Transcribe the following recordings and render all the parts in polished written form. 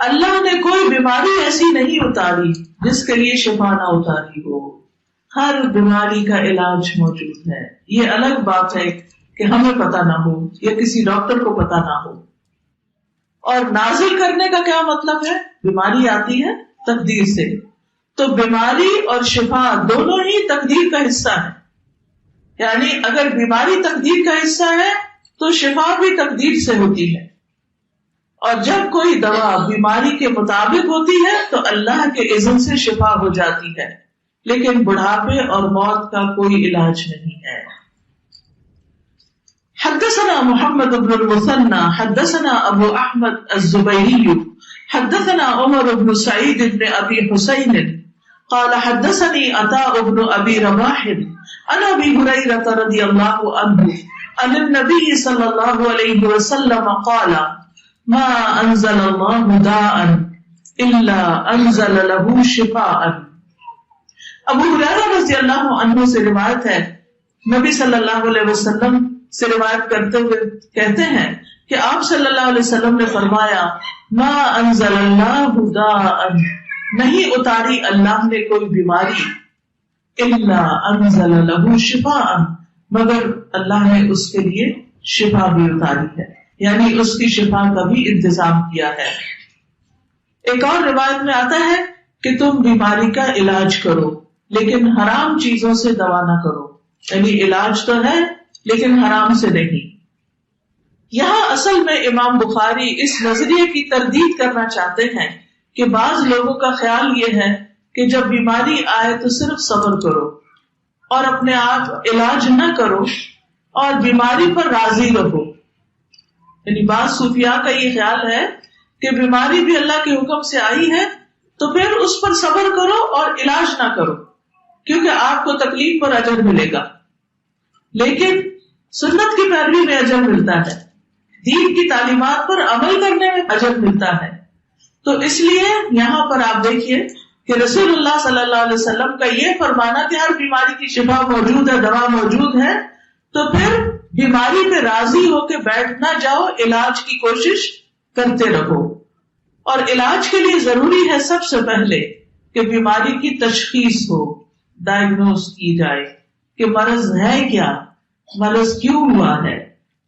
اللہ نے کوئی بیماری ایسی نہیں اتاری جس کے لیے شفا نہ اتاری ہو. ہر بیماری کا علاج موجود ہے. یہ الگ بات ہے کہ ہمیں پتہ نہ ہو یا کسی ڈاکٹر کو پتہ نہ ہو. اور نازل کرنے کا کیا مطلب ہے؟ بیماری آتی ہے تقدیر سے، تو بیماری اور شفا دونوں ہی تقدیر کا حصہ ہے. یعنی اگر بیماری تقدیر کا حصہ ہے تو شفا بھی تقدیر سے ہوتی ہے. اور جب کوئی دوا بیماری کے مطابق ہوتی ہے تو اللہ کے اذن سے شفا ہو جاتی ہے، لیکن بڑھاپے اور موت کا کوئی علاج نہیں ہے. حدثنا محمد بن المثنى حدثنا ابو احمد الزبيري حدثنا عمر بن سعيد بن ابي حسين قال حدثني عطاء بن ابي رباح عن ابي هريره رضي الله عنه عن النبي صلى الله عليه وسلم قال ما انزل الله داء الا انزل له شفاء. ابو ہریرہ رضی اللہ عنہ سے روایت ہے، نبی صلی اللہ علیہ وسلم سے روایت کرتے ہوئے کہتے ہیں کہ آپ صلی اللہ علیہ وسلم نے فرمایا ما انزل اللہ داء، نہیں اتاری اللہ نے کوئی بیماری، الا انزل له شفاء، مگر اللہ نے اس کے لیے شفا بھی اتاری ہے، یعنی اس کی شفا کا بھی انتظام کیا ہے. ایک اور روایت میں آتا ہے کہ تم بیماری کا علاج کرو لیکن حرام چیزوں سے دوا نہ کرو. یعنی علاج تو ہے لیکن حرام سے نہیں. یہاں اصل میں امام بخاری اس نظریے کی تردید کرنا چاہتے ہیں کہ بعض لوگوں کا خیال یہ ہے کہ جب بیماری آئے تو صرف صبر کرو اور اپنے آپ علاج نہ کرو اور بیماری پر راضی رہو. یعنی بعض صوفیاء کا یہ خیال ہے کہ بیماری بھی اللہ کے حکم سے آئی ہے تو پھر اس پر صبر کرو اور علاج نہ کرو کیونکہ آپ کو تکلیف پر اجر ملے گا. لیکن سنت کی پیروی میں اجر ملتا ہے، دین کی تعلیمات پر عمل کرنے میں اجر ملتا ہے. تو اس لیے یہاں پر آپ دیکھیے کہ رسول اللہ صلی اللہ علیہ وسلم کا یہ فرمانا کہ ہر بیماری کی شفا موجود ہے، دوا موجود ہے، تو پھر بیماری پہ راضی ہو کے بیٹھ نہ جاؤ، علاج کی کوشش کرتے رہو. اور علاج کے لیے ضروری ہے سب سے پہلے کہ بیماری کی تشخیص ہو، ڈائگنوز کی جائے کہ مرض ہے کیا، مرض کیوں ہوا ہے،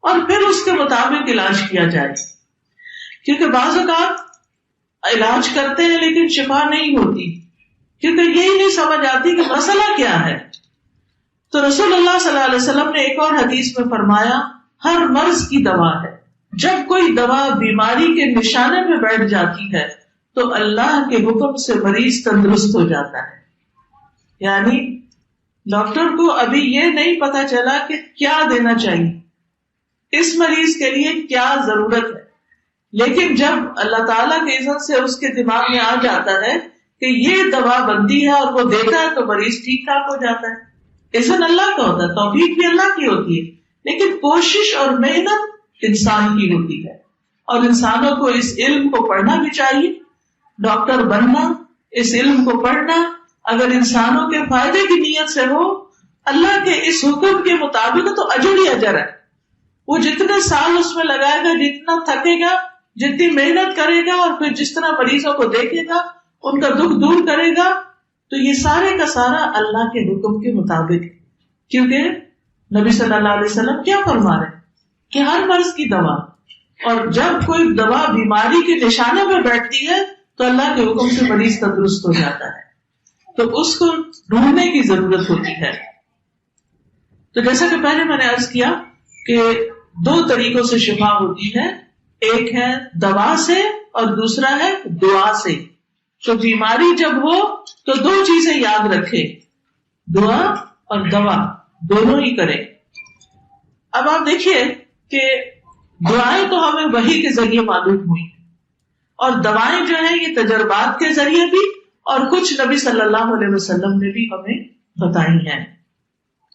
اور پھر اس کے مطابق علاج کیا جائے. کیونکہ بعض اوقات علاج کرتے ہیں لیکن شفا نہیں ہوتی کیونکہ یہی نہیں سمجھ آتی کہ مسئلہ کیا ہے. تو رسول اللہ صلی اللہ علیہ وسلم نے ایک اور حدیث میں فرمایا ہر مرض کی دوا ہے. جب کوئی دوا بیماری کے نشانے میں بیٹھ جاتی ہے تو اللہ کے حکم سے مریض تندرست ہو جاتا ہے. یعنی ڈاکٹر کو ابھی یہ نہیں پتا چلا کہ کیا دینا چاہیے، اس مریض کے لیے کیا ضرورت ہے، لیکن جب اللہ تعالیٰ کے اذن سے اس کے دماغ میں آ جاتا ہے کہ یہ دوا بنتی ہے اور وہ دیتا ہے تو مریض ٹھیک ٹھاک ہو جاتا ہے. اذن اللہ کا ہوتا ہے، توفیق بھی اللہ کی ہوتی ہے، لیکن کوشش اور محنت انسان کی ہوتی ہے. اور انسانوں کو اس علم کو پڑھنا بھی چاہیے. ڈاکٹر بننا، اس علم کو پڑھنا اگر انسانوں کے فائدے کی نیت سے ہو، اللہ کے اس حکم کے مطابق تو اجر ہی اجر ہے. وہ جتنے سال اس میں لگائے گا، جتنا تھکے گا، جتنی محنت کرے گا، اور پھر جس طرح مریضوں کو دیکھے گا، ان کا دکھ دور کرے گا، تو یہ سارے کا سارا اللہ کے حکم کے مطابق ہے. کیونکہ نبی صلی اللہ علیہ وسلم کیا فرما رہے ہیں کہ ہر مرض کی دوا، اور جب کوئی دوا بیماری کے نشانے میں بیٹھتی ہے تو اللہ کے حکم سے مریض تندرست ہو جاتا ہے. تو اس کو ڈھونڈنے کی ضرورت ہوتی ہے. تو جیسا کہ پہلے میں نے عرض کیا کہ دو طریقوں سے شفا ہوتی ہے، ایک ہے دوا سے اور دوسرا ہے دعا سے. تو بیماری جب ہو تو دو چیزیں یاد رکھے، دعا اور دوا دونوں ہی کریں. اب آپ دیکھیے کہ دعائیں تو ہمیں وحی کے ذریعے معلوم ہوئی اور دوائیں جو ہیں یہ تجربات کے ذریعے بھی، اور کچھ نبی صلی اللہ علیہ وسلم نے بھی ہمیں بتائی ہیں.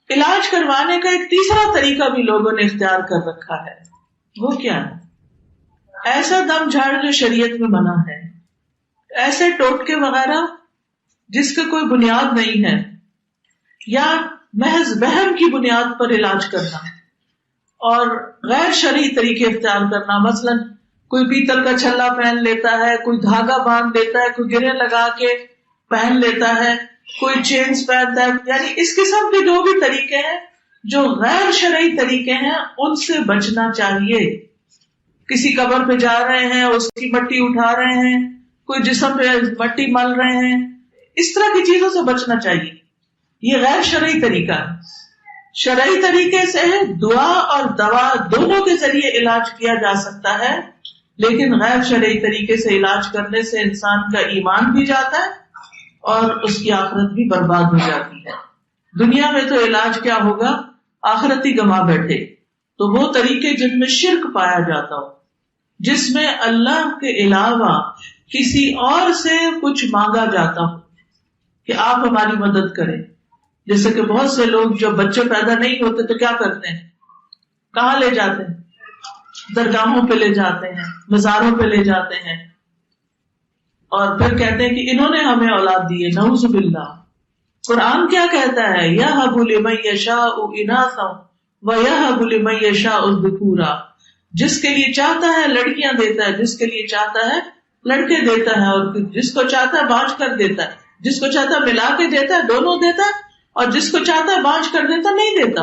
علاج کروانے کا ایک تیسرا طریقہ بھی لوگوں نے اختیار کر رکھا ہے. وہ کیا ہے؟ ایسا دم جھاڑ جو شریعت میں منع ہے، ایسے ٹوٹکے وغیرہ جس کا کوئی بنیاد نہیں ہے، یا محض وہم کی بنیاد پر علاج کرنا اور غیر شرعی طریقے اختیار کرنا. مثلا کوئی پیتل کا چھلا پہن لیتا ہے، کوئی دھاگا باندھ لیتا ہے، کوئی گرے لگا کے پہن لیتا ہے، کوئی چینز پہنتا ہے. یعنی اس قسم کے جو بھی طریقے ہیں جو غیر شرعی طریقے ہیں ان سے بچنا چاہیے. کسی قبر پہ جا رہے ہیں، اس کی مٹی اٹھا رہے ہیں، کوئی جسم پہ مٹی مل رہے ہیں، اس طرح کی چیزوں سے بچنا چاہیے. یہ غیر شرعی طریقہ ہے. شرعی طریقے سے دعا اور دوا دونوں کے ذریعے علاج کیا جا سکتا ہے، لیکن غیر شرعی طریقے سے علاج کرنے سے انسان کا ایمان بھی جاتا ہے اور اس کی آخرت بھی برباد ہو جاتی ہے. دنیا میں تو علاج کیا ہوگا، آخرت ہی گما بیٹھے. تو وہ طریقے جن میں شرک پایا جاتا ہو، جس میں اللہ کے علاوہ کسی اور سے کچھ مانگا جاتا ہو کہ آپ ہماری مدد کریں. جیسے کہ بہت سے لوگ جب بچے پیدا نہیں ہوتے تو کیا کرتے ہیں، کہاں لے جاتے ہیں، درگاہوں پہ لے جاتے ہیں، مزاروں پہ لے جاتے ہیں، اور پھر کہتے ہیں کہ انہوں نے ہمیں اولاد دی ہے. نعوذ باللہ. قرآن کیا کہتا ہے، یَهَبُ لِمَن یَشَاءُ إِنَاثًا وَيَهَبُ لِمَن یَشَاءُ الذُّکُورَ. جس کے لیے چاہتا ہے لڑکیاں دیتا ہے، جس کے لیے چاہتا ہے لڑکے دیتا ہے، اور جس کو چاہتا ہے بانٹ کر دیتا ہے، جس کو چاہتا ہے ملا کے دیتا ہے، دونوں دیتا ہے، اور جس کو چاہتا ہے بانٹ کر دیتا نہیں دیتا.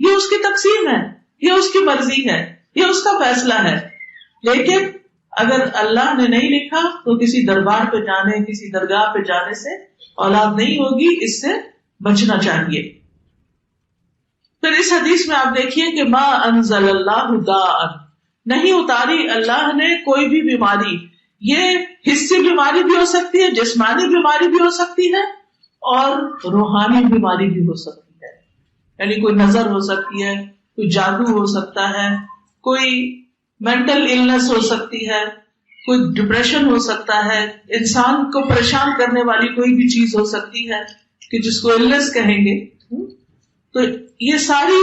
یہ اس کی تقسیم ہے، یہ اس کی مرضی ہے، یہ اس کا فیصلہ ہے. لیکن اگر اللہ نے نہیں لکھا تو کسی دربار پہ جانے، کسی درگاہ پہ جانے سے اولاد نہیں ہوگی. اس سے بچنا چاہیے. پھر اس حدیث میں آپ دیکھیے کہ ما انزل اللہ داء، نہیں اتاری اللہ نے کوئی بھی بیماری. یہ حسی بیماری بھی ہو سکتی ہے، جسمانی بیماری بھی ہو سکتی ہے، اور روحانی بیماری بھی ہو سکتی ہے. یعنی کوئی نظر ہو سکتی ہے، کوئی جادو ہو سکتا ہے، کوئی مینٹل النس ہو سکتی ہے، کوئی ڈپریشن ہو سکتا ہے، انسان کو پریشان کرنے والی کوئی بھی چیز ہو سکتی ہے کہ جس کو النس کہیں گے. تو یہ ساری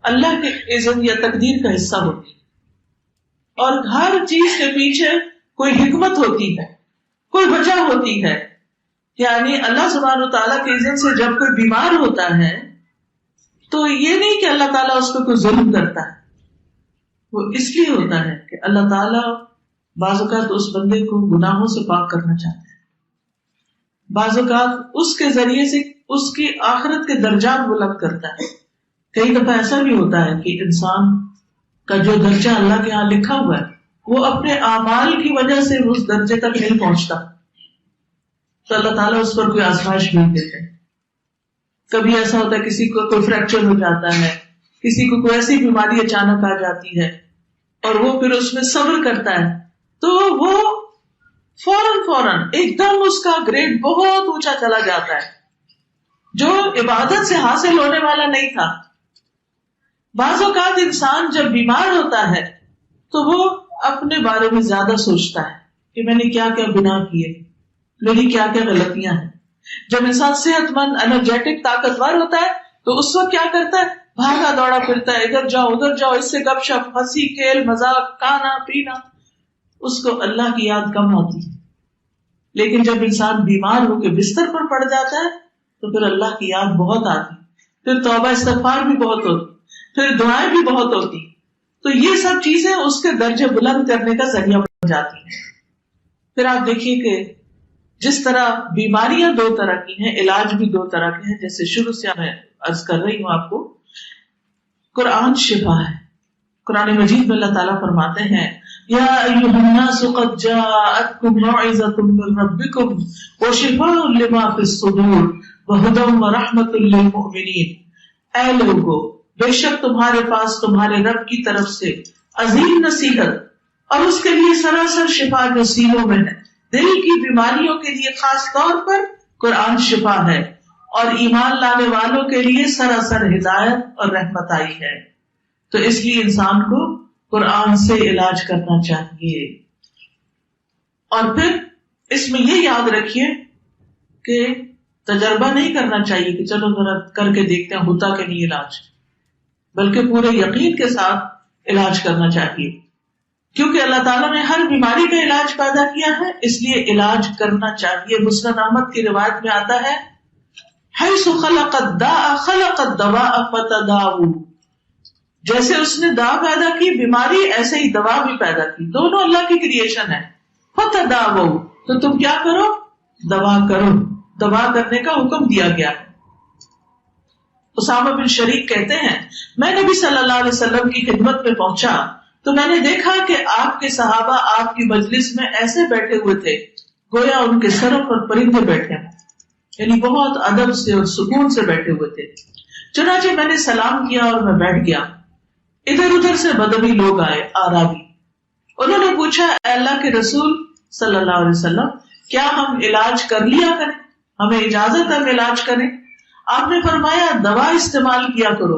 اللہ کے اذن یا تقدیر کا حصہ ہوتی ہے، اور ہر چیز کے پیچھے کوئی حکمت ہوتی ہے، کوئی وجہ ہوتی ہے. یعنی اللہ سبحانہ وتعالیٰ کے اذن سے جب کوئی بیمار ہوتا ہے تو یہ نہیں کہ اللہ تعالیٰ اس پہ کوئی ظلم کرتا ہے. وہ اس لیے ہوتا ہے کہ اللہ تعالیٰ بعض اوقات اس بندے کو گناہوں سے پاک کرنا چاہتا ہے. بعض اوقات اس کے ذریعے سے اس کی آخرت کے درجات بلند کرتا ہے. کئی دفعہ ایسا بھی ہوتا ہے کہ انسان کا جو درجہ اللہ کے ہاں لکھا ہوا ہے وہ اپنے اعمال کی وجہ سے اس درجے تک نہیں پہنچتا، تو اللہ تعالیٰ اس پر کوئی آزمائش نہیں دیتے. کبھی ایسا ہوتا ہے کسی کو کوئی فریکچر ہو جاتا ہے، کسی کو کوئی ایسی بیماری اچانک آ جاتی ہے، اور وہ پھر اس میں صبر کرتا ہے تو وہ فوراً ایک دم اس کا گریڈ بہت اونچا چلا جاتا ہے جو عبادت سے حاصل ہونے والا نہیں تھا. بعض اوقات انسان جب بیمار ہوتا ہے تو وہ اپنے بارے میں زیادہ سوچتا ہے کہ میں نے کیا کیا گناہ کیے، میری کیا کیا غلطیاں ہیں. جب انسان صحت مند، انرجیٹک، طاقتور ہوتا ہے تو اس وقت کیا کرتا ہے، بھاگا دوڑا پھرتا ہے، ادھر جاؤ ادھر جاؤ، اس سے گپ شپ، ہنسی کھیل مذاق، کھانا پینا. اس کو اللہ کی یاد کم آتی ہے. لیکن جب انسان بیمار ہو کے بستر پر پڑ جاتا ہے تو پھر اللہ کی یاد بہت آتی، پھر توبہ استغفار بھی بہت ہوتی، پھر دعائیں بھی بہت ہوتی. تو یہ سب چیزیں اس کے درجے بلند کرنے کا ذریعہ بن جاتی ہیں. پھر آپ دیکھیے کہ جس طرح بیماریاں دو طرح کی ہیں، علاج بھی دو طرح کے ہیں. جیسے شروع سے میں عرض کر رہی ہوں آپ کو، قرآن شفا ہے. قرآن مجید میں اللہ تعالیٰ فرماتے ہیں، یا ایھا الناس قد جاءتکم موعظۃ من ربکم وشفاء لما فی الصدور وہدی ورحمۃ للمؤمنین. اے لوگو، بے شک تمہارے پاس تمہارے رب کی طرف سے عظیم نصیحت اور اس کے لیے سراسر شفا جو سینوں میں ہے. دل کی بیماریوں کے لیے خاص طور پر قرآن شفا ہے، اور ایمان لانے والوں کے لیے سراسر ہدایت اور رحمت آئی ہے. تو اس لیے انسان کو قرآن سے علاج کرنا چاہیے. اور پھر اس میں یہ یاد رکھیے کہ تجربہ نہیں کرنا چاہیے کہ چلو ذرا کر کے دیکھتے ہیں ہوتا کہ نہیں علاج، بلکہ پورے یقین کے ساتھ علاج کرنا چاہیے. کیونکہ اللہ تعالیٰ نے ہر بیماری کا علاج پیدا کیا ہے، اس لیے علاج کرنا چاہیے. مسند احمد کی روایت میں آتا ہے، حیث خلق الداء خلق الدواء فتداؤ. جیسے اس نے دوا پیدا کی بیماری، ایسے ہی دوا بھی پیدا کی، دونوں اللہ کی کریشن ہے. فتداووا، تو تم کیا کرو؟ دوا کرو. دوا کرنے کا حکم دیا گیا ہے. اسامہ بن شریک کہتے ہیں میں نبی صلی اللہ علیہ وسلم کی خدمت میں پہنچا تو میں نے دیکھا کہ آپ کے صحابہ آپ کی مجلس میں ایسے بیٹھے ہوئے تھے گویا ان کے سروں پر پرندے بیٹھے ہیں، یعنی بہت ادب سے اور سکون سے بیٹھے ہوئے تھے. چنانچہ میں نے سلام کیا اور میں بیٹھ گیا. ادھر ادھر سے بدوی لوگ آئے، آرابی. انہوں نے پوچھا اے اللہ کے رسول صلی اللہ علیہ وسلم کیا ہم علاج کر لیا کریں؟ ہمیں اجازت ہے ہم علاج کریں؟ آپ نے فرمایا دوا استعمال کیا کرو.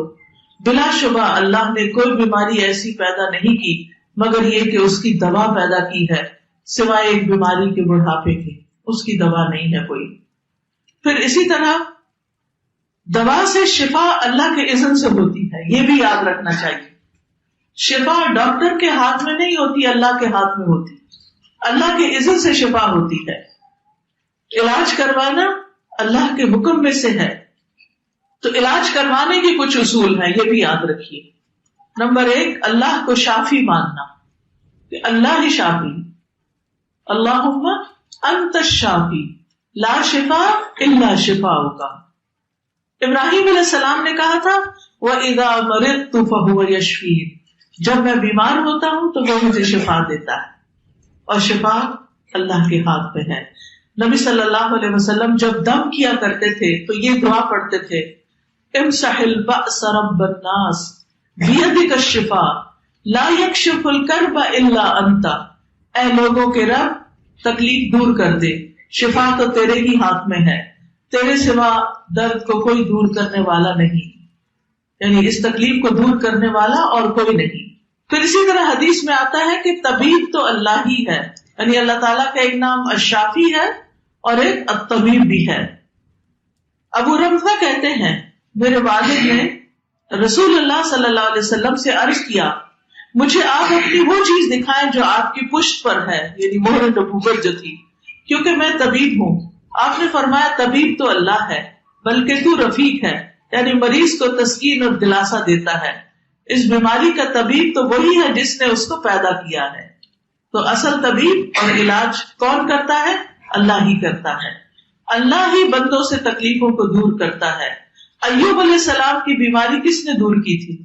بلا شبہ اللہ نے کوئی بیماری ایسی پیدا نہیں کی مگر یہ کہ اس کی دوا پیدا کی ہے، سوائے ایک بیماری کے بڑھاپے کی، اس کی دوا نہیں ہے کوئی. پھر اسی طرح دوا سے شفا اللہ کے اذن سے ہوتی ہے، یہ بھی یاد رکھنا چاہیے. شفا ڈاکٹر کے ہاتھ میں نہیں ہوتی، اللہ کے ہاتھ میں ہوتی، اللہ کے اذن سے شفا ہوتی ہے. علاج کروانا اللہ کے حکم میں سے ہے. تو علاج کروانے کے کچھ اصول ہیں، یہ بھی یاد رکھیے. نمبر 1، اللہ کو شافی ماننا کہ اللہ ہی شافی. اللہم انت الشافی لا شفاء الا شفاؤک. ابراہیم علیہ السلام نے کہا تھا وَإِذَا مَرِضْتُ فَهُوَ يَشْفِينِ، جب میں بیمار ہوتا ہوں تو وہ مجھے شفا دیتا ہے، اور شفا اللہ کے ہاتھ میں ہے. نبی صلی اللہ علیہ وسلم جب دم کیا کرتے تھے تو یہ دعا پڑھتے تھے امسح البأس رب الناس بیدک الشفاء لا یکشف الکرب الا انت. اے لوگوں کے رب تکلیف دور کر دے، شفا تو تیرے ہی ہاتھ میں ہے، تیرے سوا درد کو کوئی دور کرنے والا نہیں، یعنی اس تکلیف کو دور کرنے والا اور کوئی نہیں. پھر اسی طرح حدیث میں آتا ہے کہ طبیب تو اللہ ہی ہے، یعنی اللہ تعالیٰ کا ایک نام الشافی ہے اور ایک الطبیب بھی ہے. ابو رمزہ کہتے ہیں میرے والد نے رسول اللہ صلی اللہ علیہ وسلم سے عرض کیا مجھے آپ اپنی وہ چیز دکھائیں جو آپ کی پشت پر ہے، یعنی مہر نبوت جو تھی، کیونکہ میں طبیب ہوں. آپ نے فرمایا طبیب تو اللہ ہے بلکہ تو رفیق ہے، یعنی مریض کو تسکین اور دلاسا دیتا ہے. اس بیماری کا طبیب تو وہی ہے جس نے اس کو پیدا کیا ہے. تو اصل طبیب اور علاج کون کرتا ہے؟ اللہ ہی کرتا ہے. اللہ ہی بندوں سے تکلیفوں کو دور کرتا ہے. ایوب علیہ السلام کی بیماری کس نے دور کی تھی؟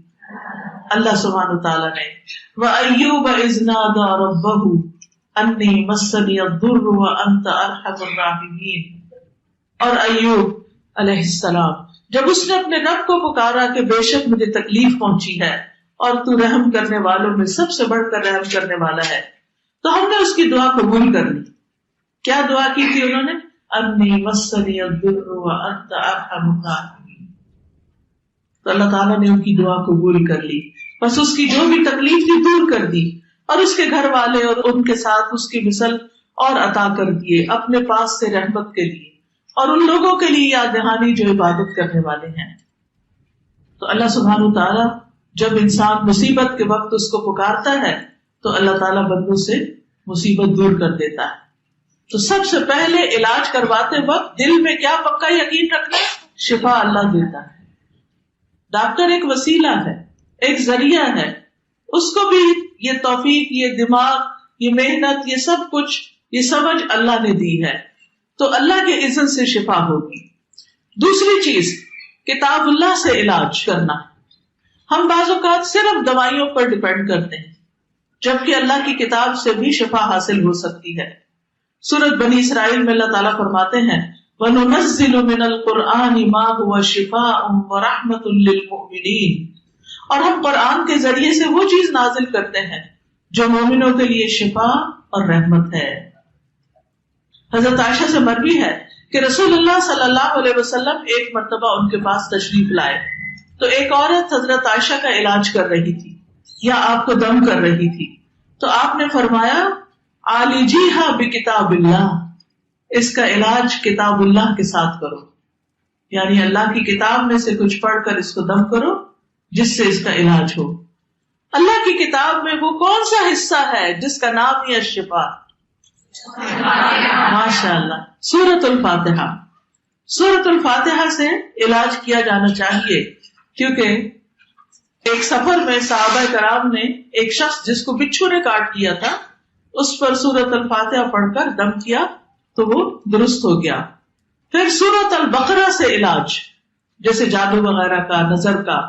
اللہ سبحانہ وتعالیٰ نے. وَأَيُّوبَ إِذْ نَادَىٰ رَبَّهُ أَنِّي مَسَّنِيَ الضُّرُّ وَأَنْتَ أَرْحَمُ الرَّاحِمِينَ. اور ایوب علیہ السلام جب اس نے اپنے رب کو پکارا کہ بے شک مجھے تکلیف پہنچی ہے اور تو رحم کرنے والوں میں سب سے بڑھ کر رحم کرنے والا ہے، تو ہم نے اس کی دعا قبول کر لی. کیا دعا کی تھی انہوں نے؟ انی مسنی الضر وانت ارحم الراحمین. تو اللہ تعالیٰ نے ان کی دعا قبول کر لی، بس اس کی جو بھی تکلیف تھی دور کر دی، اور اس کے گھر والے اور ان کے ساتھ اس کی مثل اور عطا کر دیے اپنے پاس سے رحمت کے لیے، اور ان لوگوں کے لیے یاد دہانی جو عبادت کرنے والے ہیں. تو اللہ سبحانہ تعالیٰ جب انسان مصیبت کے وقت اس کو پکارتا ہے تو اللہ تعالیٰ بندوں سے مصیبت دور کر دیتا ہے. تو سب سے پہلے علاج کرواتے وقت دل میں کیا پکا یقین رکھنا ہے؟ شفا اللہ دیتا ہے. ڈاکٹر ایک وسیلہ ہے، ایک ذریعہ ہے، اس کو بھی یہ توفیق، یہ دماغ، یہ محنت، یہ سب کچھ، یہ سمجھ اللہ نے دی ہے. تو اللہ کے اذن سے شفا ہوگی. دوسری چیز کتاب اللہ سے علاج کرنا. ہم بعض اوقات صرف دوائیوں پر ڈیپینڈ کرتے ہیں جبکہ اللہ کی کتاب سے بھی شفا حاصل ہو سکتی ہے. سورۃ بنی اسرائیل میں اللہ تعالیٰ فرماتے ہیں وَنُنَزِّلُ مِنَ الْقُرْآنِ مَا هُوَ شِفَاءٌ وَرَحْمَةٌ لِّلْمُؤْمِنِينَ، اور ہم قرآن کے ذریعے سے وہ چیز نازل کرتے ہیں جو مومنوں کے لیے شفا اور رحمت ہے. حضرت عائشہ سے مروی ہے کہ رسول اللہ صلی اللہ علیہ وسلم ایک مرتبہ ان کے پاس تشریف لائے تو ایک عورت حضرت عائشہ کا علاج کر رہی تھی یا آپ کو دم کر رہی تھی. تو آپ نے فرمایا عالجیہا بکتاب اللہ، اس کا علاج کتاب اللہ کے ساتھ کرو، یعنی اللہ کی کتاب میں سے کچھ پڑھ کر اس کو دم کرو جس سے اس کا علاج ہو. اللہ کی کتاب میں وہ کون سا حصہ ہے جس کا نام ہی الشفا؟ ماشاء اللہ، سورۃ الفاتحہ. سورۃ الفاتحہ سے علاج کیا جانا چاہیے، کیونکہ ایک سفر میں صحابہ کرام نے ایک شخص جس کو بچھو نے کاٹ لیا تھا اس پر سورۃ الفاتحہ پڑھ کر دم کیا تو وہ درست ہو گیا. پھر سورۃ البقرہ سے علاج جیسے جادو وغیرہ کا، نظر کا،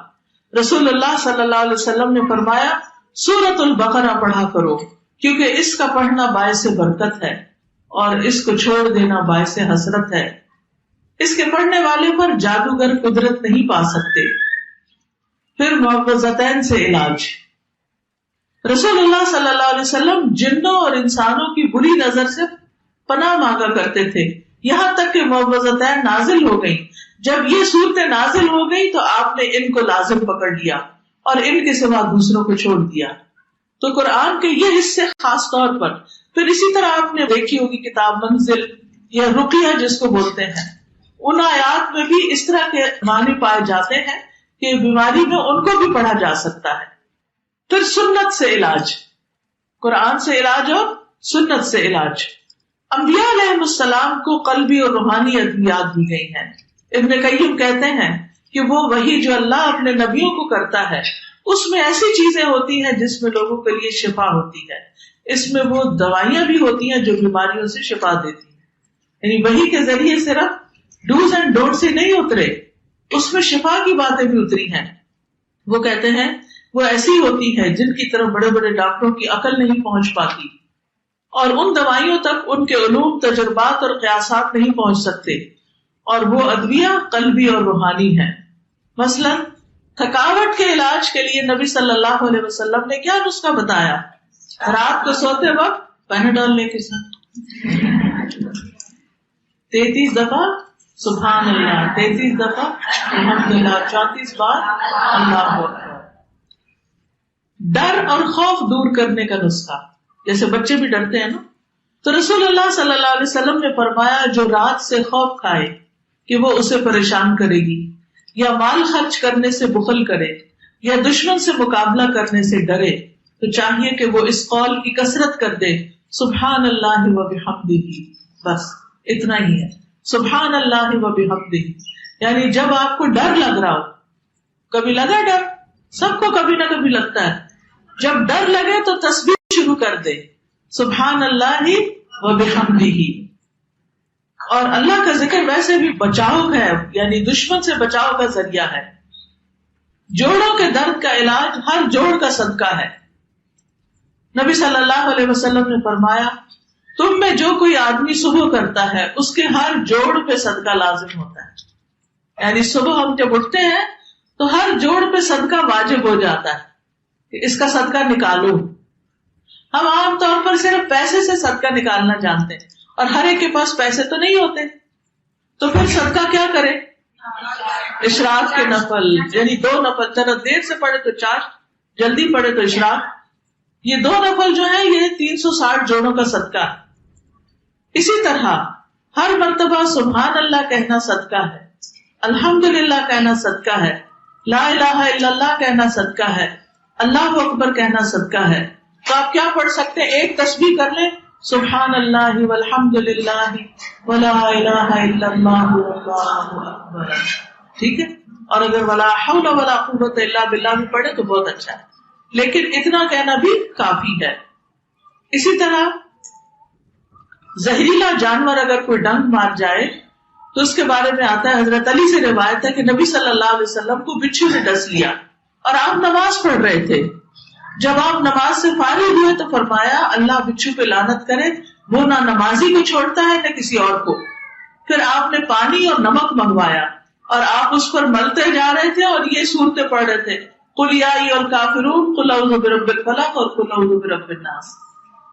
رسول اللہ صلی اللہ علیہ وسلم نے فرمایا سورۃ البقرہ پڑھا کرو کیونکہ اس کا پڑھنا باعث برکت ہے اور اس کو چھوڑ دینا باعث حسرت ہے. اس کے پڑھنے والے پر جادوگر قدرت نہیں پا سکتے. پھر معوذتین سے علاج، رسول اللہ صلی اللہ علیہ وسلم جنوں اور انسانوں کی بری نظر سے پناہ مانگا کرتے تھے یہاں تک کہ معوذتین نازل ہو گئی. جب یہ صورتیں نازل ہو گئی تو آپ نے ان کو لازم پکڑ لیا اور ان کے سوا دوسروں کو چھوڑ دیا. تو قرآن کے یہ حصے خاص طور پر. پھر اسی طرح آپ نے دیکھی ہوگی کتاب منزل یا رقیہ جس کو بولتے ہیں، ان آیات میں بھی اس طرح کے معنی پائے جاتے ہیں کہ بیماری میں ان کو بھی پڑھا جا سکتا ہے. پھر سنت سے علاج، قرآن سے علاج اور سنت سے علاج. انبیاء علیہ السلام کو قلبی اور روحانی ادویات دی گئی ہیں. ابن قیم کہتے ہیں کہ وہ وہی جو اللہ اپنے نبیوں کو کرتا ہے اس میں ایسی چیزیں ہوتی ہیں جس میں لوگوں کے لیے شفا ہوتی ہے. اس میں وہ دوائیاں بھی ہوتی ہیں جو بیماریوں سے شفا دیتی ہیں. یعنی وہی کے ذریعے صرف ڈوز اینڈ ڈونٹ سے نہیں اترے، اس میں شفا کی باتیں بھی اتری ہیں. وہ کہتے ہیں وہ ایسی ہوتی ہے جن کی طرف بڑے بڑے ڈاکٹروں کی عقل نہیں پہنچ پاتی اور ان دوائیوں تک ان کے علوم، تجربات اور قیاسات نہیں پہنچ سکتے. اور وہ ادویہ قلبی اور روحانی ہیں. مثلا تھکاوٹ کے علاج کے لیے نبی صلی اللہ علیہ وسلم نے کیا نسخہ بتایا؟ رات کو سوتے وقت پیناڈول لے کے سونا، 33 دفعہ سبحان اللہ، 33 دفعہ الحمدللہ، 34 بار اللہ اکبر. ڈر اور خوف دور کرنے کا نسخہ، جیسے بچے بھی ڈرتے ہیں نا، تو رسول اللہ صلی اللہ علیہ وسلم نے فرمایا جو رات سے خوف کھائے کہ وہ اسے پریشان کرے گی یا مال خرچ کرنے سے بخل کرے یا دشمن سے مقابلہ کرنے سے ڈرے تو چاہیے کہ وہ اس قول کی کثرت کر دے سبحان اللہ و بحمدہ. بس اتنا ہی ہے، سبحان اللہ و بحمدہ. یعنی جب آپ کو ڈر لگ رہا ہو، کبھی لگا ڈر، سب کو کبھی نہ کبھی لگتا ہے، جب ڈر لگے تو تسبیح شروع کر دے سبحان اللہ و بحمدہ. اور اللہ کا ذکر ویسے بھی بچاؤ ہے، یعنی دشمن سے بچاؤ کا ذریعہ ہے. جوڑوں کے درد کا علاج ہر جوڑ کا صدقہ ہے. نبی صلی اللہ علیہ وسلم نے فرمایا تم میں جو کوئی آدمی صبح کرتا ہے اس کے ہر جوڑ پہ صدقہ لازم ہوتا ہے. یعنی صبح ہم جب اٹھتے ہیں تو ہر جوڑ پہ صدقہ واجب ہو جاتا ہے کہ اس کا صدقہ نکالو. ہم عام طور پر صرف پیسے سے صدقہ نکالنا جانتے ہیں اور ہر ایک کے پاس پیسے تو نہیں ہوتے، تو پھر صدقہ کیا کرے؟ اشراق کے نفل، یعنی 2 نفل، ذرا دیر سے پڑھے تو 4، جلدی پڑھے تو اشراق. یہ 2 نفل جو ہیں یہ 360 جوڑوں کا صدقہ ہے. اسی طرح ہر مرتبہ سبحان اللہ کہنا صدقہ ہے، الحمدللہ کہنا صدقہ ہے، لا الہ الا اللہ کہنا صدقہ ہے، اللہ اکبر کہنا صدقہ ہے. تو آپ کیا پڑھ سکتے ہیں؟ ایک تسبیح کر لیں سبحان اللہ والحمدللہ ولا الہ الا اللہ واللہ اکبر، ٹھیک ہے. اور اگر ولا حول ولا قوت الا باللہ بھی پڑھے تو بہت اچھا ہے، لیکن اتنا کہنا بھی کافی ہے. اسی طرح زہریلا جانور اگر کوئی ڈنک مار جائے تو اس کے بارے میں آتا ہے، حضرت علی سے روایت ہے کہ نبی صلی اللہ علیہ وسلم کو بچھو نے ڈس لیا اور آپ نماز پڑھ رہے تھے. جب آپ نماز سے فارغ ہوئے تو فرمایا اللہ بچھو پہ لعنت کرے، وہ نہ نمازی کو چھوڑتا ہے نہ کسی اور کو. پھر آپ نے پانی اور نمک منگوایا اور آپ اس پر ملتے جا رہے تھے اور یہ صورتیں پڑھ رہے تھے قل یا ایھا الکافرون قل اعوذ برب الفلق اور قل اعوذ برب الناس.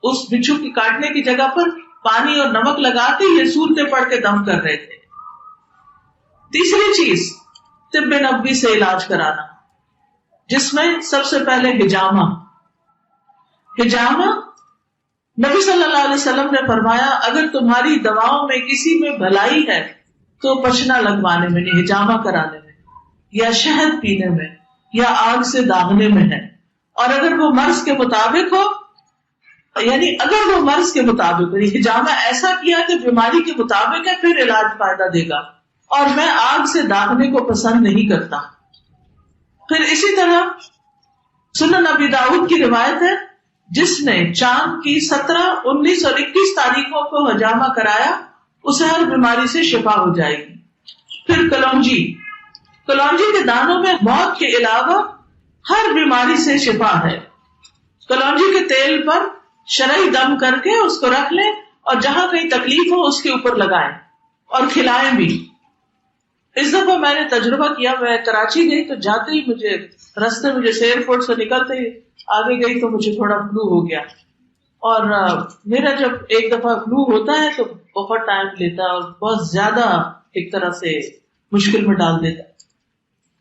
اس بچھو کی کاٹنے کی جگہ پر پانی اور نمک لگا کے یہ صورتیں پڑھ کے دم کر رہے تھے. تیسری چیز طب نبوی سے علاج کرانا، جس میں سب سے پہلے حجامہ. نبی صلی اللہ علیہ وسلم نے فرمایا اگر تمہاری دواؤں میں کسی میں بھلائی ہے تو پچنا لگوانے میں، حجامہ کرانے میں، یا شہد پینے میں، یا آگ سے داغنے میں ہے. اور اگر وہ مرض کے مطابق ہو، یعنی اگر وہ مرض کے مطابق ہو، حجامہ ایسا کیا کہ بیماری کے مطابق ہے پھر علاج فائدہ دے گا. اور میں آگ سے داغنے کو پسند نہیں کرتا. پھر اسی طرح سنن ابی داؤد کی روایت ہے، جس نے چاند کی 17، 19 اور 21 تاریخوں کو حجامہ کرایا اسے ہر بیماری سے شفا ہو جائے گی۔ پھر کلونجی کے دانوں میں موت کے علاوہ ہر بیماری سے شفا ہے۔ کلونجی کے تیل پر شرعی دم کر کے اس کو رکھ لیں اور جہاں کہیں تکلیف ہو اس کے اوپر لگائیں اور کھلائیں بھی۔ اس دفعہ میں نے تجربہ کیا، میں کراچی گئی تو جاتے ہی مجھے رستے میں جیسے ایئرپورٹ سے نکلتے ہی آگے گئی تو مجھے تھوڑا فلو ہو گیا، اور میرا جب ایک دفعہ فلو ہوتا ہے تو بہت ٹائم لیتا ہے اور بہت زیادہ ایک طرح سے مشکل میں ڈال دیتا ہے۔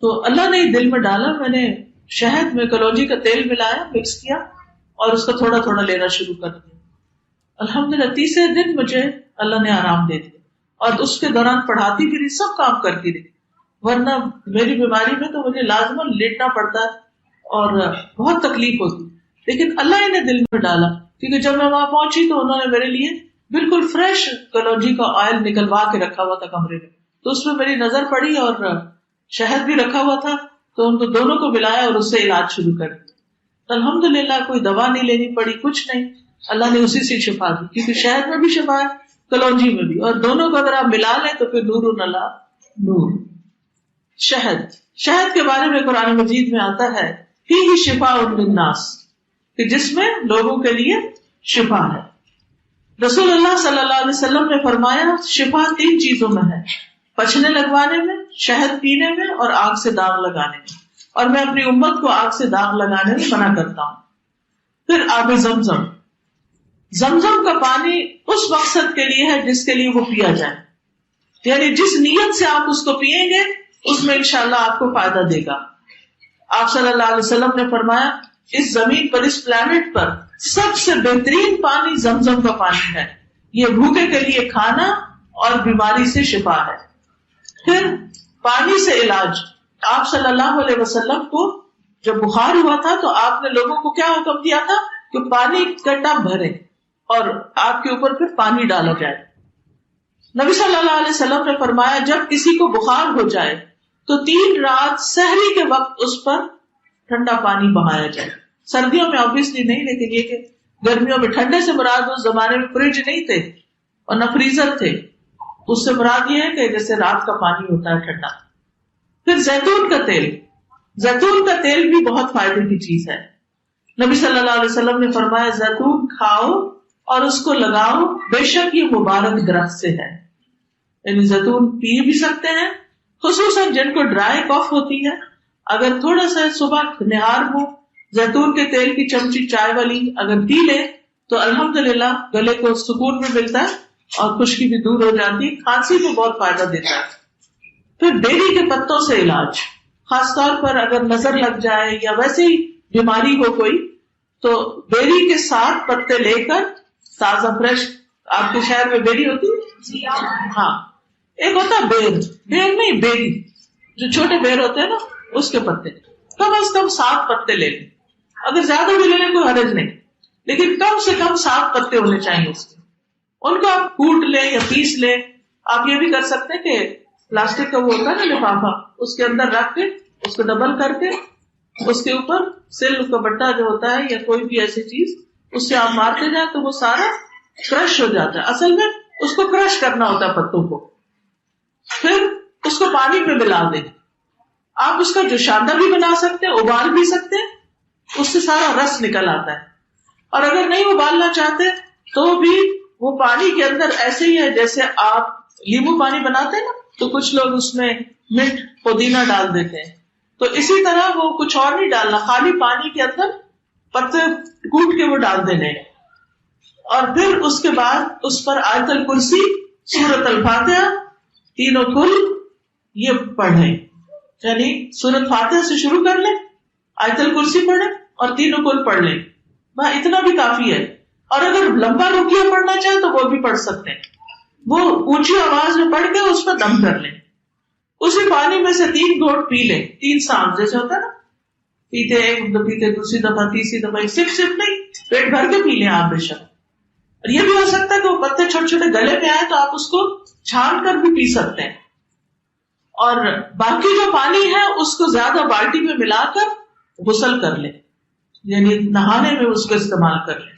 تو اللہ نے دل میں ڈالا، میں نے شہد میں کلونجی کا تیل ملایا، مکس کیا اور اس کو تھوڑا تھوڑا لینا شروع کر دیا۔ الحمدللہ تیسرے دن مجھے اللہ نے آرام دے دیا، اور اس کے دوران پڑھاتی بھی رہی، سب کام کرتی رہی، ورنہ میری بیماری میں تو مجھے لازماً لیٹنا پڑتا اور بہت تکلیف ہوتی، لیکن اللہ نے دل میں ڈالا، کیونکہ جب میں وہاں پہنچی تو انہوں نے میرے لیے بالکل فریش کلونجی کا آئل نکلوا کے رکھا ہوا تھا کمرے میں، تو اس میں میری نظر پڑی اور شہد بھی رکھا ہوا تھا، تو ان کو دونوں کو ملایا اور اس سے علاج شروع کر دیا۔ الحمدللہ کوئی دوا نہیں لینی پڑی، کچھ نہیں، اللہ نے اسی سے شفا دی، کیونکہ شہد میں بھی شفا ہے، کلونجی میں بھی، اور دونوں کو اگر آپ ملا لیں تو پھر نور نلا نور۔ شہد کے بارے میں قرآن مجید میں آتا ہے فیہ شفاء للناس، کہ جس میں لوگوں کے لیے شفا ہے۔ رسول اللہ صلی اللہ علیہ وسلم نے فرمایا شفا 3 چیزوں میں ہے، پچھنے لگوانے میں، شہد پینے میں اور آگ سے داغ لگانے میں، اور میں اپنی امت کو آگ سے داغ لگانے میں منع کرتا ہوں۔ پھر آب زمزم، زمزم کا پانی اس مقصد کے لیے ہے جس کے لیے وہ پیا جائے، یعنی جس نیت سے آپ اس کو پیئیں گے اس میں انشاءاللہ آپ کو فائدہ دے گا۔ آپ صلی اللہ علیہ وسلم نے فرمایا اس زمین پر، اس پلانٹ پر سب سے بہترین پانی زمزم کا پانی ہے، یہ بھوکے کے لیے کھانا اور بیماری سے شفا ہے۔ پھر پانی سے علاج، آپ صلی اللہ علیہ وسلم کو جب بخار ہوا تھا تو آپ نے لوگوں کو کیا حکم دیا تھا کہ پانی کا ٹب بھرے اور آپ کے اوپر پھر پانی ڈالا جائے۔ نبی صلی اللہ علیہ وسلم نے فرمایا جب کسی کو بخار ہو جائے تو 3 رات سحری کے وقت اس پر ٹھنڈا پانی بہایا جائے۔ سردیوں میں obviously نہیں، لیکن یہ کہ گرمیوں میں، ٹھنڈے سے مراد اس زمانے میں فریج نہیں تھے اور نہ فریزر تھے، اس سے مراد یہ ہے کہ جیسے رات کا پانی ہوتا ہے ٹھنڈا۔ پھر زیتون کا تیل، زیتون کا تیل بھی بہت فائدے کی چیز ہے۔ نبی صلی اللہ علیہ وسلم نے فرمایا زیتون کھاؤ اور اس کو لگاؤ، بے شک یہ مبارک درخت سے ہے، یعنی زیتون پی بھی سکتے ہیں، خصوصاً جن کو ڈرائی کاف ہوتی ہے، اگر تھوڑا سا صبح نہار میں زیتون کے تیل کی چمچی چائے والی اگر پی لے تو الحمدللہ گلے کو سکون بھی ملتا ہے اور خشکی بھی دور ہو جاتی ہے، کھانسی کو بہت فائدہ دیتا ہے۔ پھر بیری کے پتوں سے علاج، خاص طور پر اگر نظر لگ جائے یا ویسے ہی بیماری ہو کوئی، تو بیری کے 7 پتے لے کر تازہ فریش، آپ کے شہر میں بیری ہوتی ہے؟ ہاں، ایک ہوتا ہے بیر نہیں، بیری، جو چھوٹے بیر ہوتے ہیں نا، اس کے پتے کم از کم 7 پتے لے لیں، اگر زیادہ بھی لے لیں کوئی حرج نہیں، لیکن کم سے کم 7 پتے ہونے چاہیے اس کے۔ ان کو آپ کوٹ لیں یا پیس لیں، آپ یہ بھی کر سکتے ہیں کہ پلاسٹک کا وہ ہوتا ہے نا لفافہ، اس کے اندر رکھ کے اس کو ڈبل کر کے اس کے اوپر سل کا بٹا جو ہوتا ہے یا کوئی بھی ایسی چیز، اس سے آپ مارتے جائیں تو وہ سارا کرش ہو جاتا ہے۔ اصل میں اس کو کرش کرنا ہوتا ہے پتوں کو، پھر اس کو پانی میں ملا دیں۔ آپ اس کا جوشاندہ بھی بنا سکتے ہیں، ابال بھی سکتے ہیں، اس سے سارا رس نکل آتا ہے، اور اگر نہیں ابالنا چاہتے تو بھی وہ پانی کے اندر ایسے ہی ہے جیسے آپ لیمو پانی بناتے ہیں نا، تو کچھ لوگ اس میں منٹ پودینہ ڈال دیتے ہیں، تو اسی طرح وہ کچھ اور نہیں ڈالنا، خالی پانی کے اندر پتے کوٹ کے وہ ڈال دینے، اور پھر اس کے بعد اس پر آیت الکرسی، سورۃ الفاتحہ، تینوں کل یہ پڑھیں، یعنی سورۃ فاتحہ سے شروع کر لیں، آیت الکرسی پڑھیں اور تینوں کل پڑھ لیں، بس اتنا بھی کافی ہے۔ اور اگر لمبا رقیہ پڑھنا چاہیں تو وہ بھی پڑھ سکتے ہیں، وہ اونچی آواز میں پڑھ کے اس پر دم کر لیں، اسی پانی میں سے 3 گھونٹ پی لیں، 3 سانس جیسے ہوتا ہے نا، پیتے ایک دفعہ، پیتے دوسری دفعہ، تیسری دفعہ، صرف نہیں، پیٹ بھر کے پی لیں آپ بے شک۔ اور یہ بھی ہو سکتا ہے کہ وہ پتے چھوٹے چھوٹے گلے میں آئے تو آپ اس کو چھان کر بھی پی سکتے ہیں۔ اور باقی جو پانی ہے اس کو زیادہ بالٹی میں ملا کر غسل کر لیں، یعنی نہانے میں اس کو استعمال کر لیں.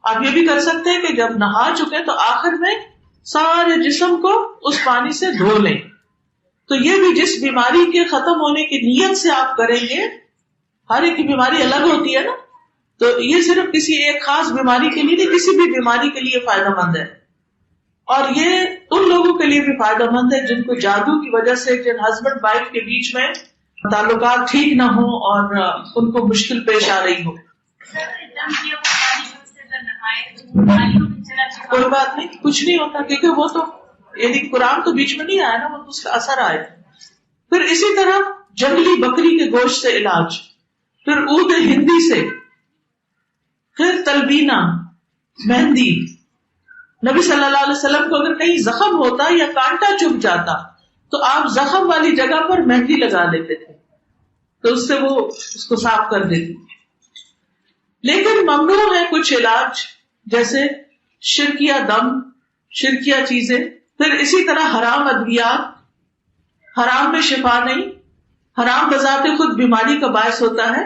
آپ یہ بھی کر سکتے ہیں کہ جب نہا چکے تو آخر میں سارے جسم کو اس پانی سے دھو لیں. تو یہ بھی جس بیماری کے ختم ہونے کی نیت سے آپ کریں گے، ہر ایک کی بیماری الگ ہوتی ہے نا، تو یہ صرف کسی ایک خاص بیماری کے لیے نہیں، کسی بھی بیماری کے لیے فائدہ مند ہے. اور یہ ان لوگوں کے لیے بھی فائدہ مند ہے جن کو جادو کی وجہ سے، جن ہسبینڈ وائف کے بیچ میں تعلقات ٹھیک نہ ہو اور ان کو مشکل پیش آ رہی ہو. کوئی بات نہیں، کچھ نہیں ہوتا، کیونکہ وہ تو یعنی قرآن تو بیچ میں نہیں آیا نا، وہ تو اس کا اثر آیا. پھر اسی طرح جنگلی بکری کے گوشت سے علاج، پھر عود ہندی سے، پھر تلبینہ، مہندی. نبی صلی اللہ علیہ وسلم کو اگر کہیں زخم ہوتا یا کانٹا چبھ جاتا تو آپ زخم والی جگہ پر مہندی لگا لیتے تھے، تو اس سے وہ اس کو صاف کر دیتی. لیکن ممنوع ہے کچھ علاج، جیسے شرکیہ دم، شرکیہ چیزیں. پھر اسی طرح حرام ادویات، حرام میں شفا نہیں، حرام بذات خود بیماری کا باعث ہوتا ہے.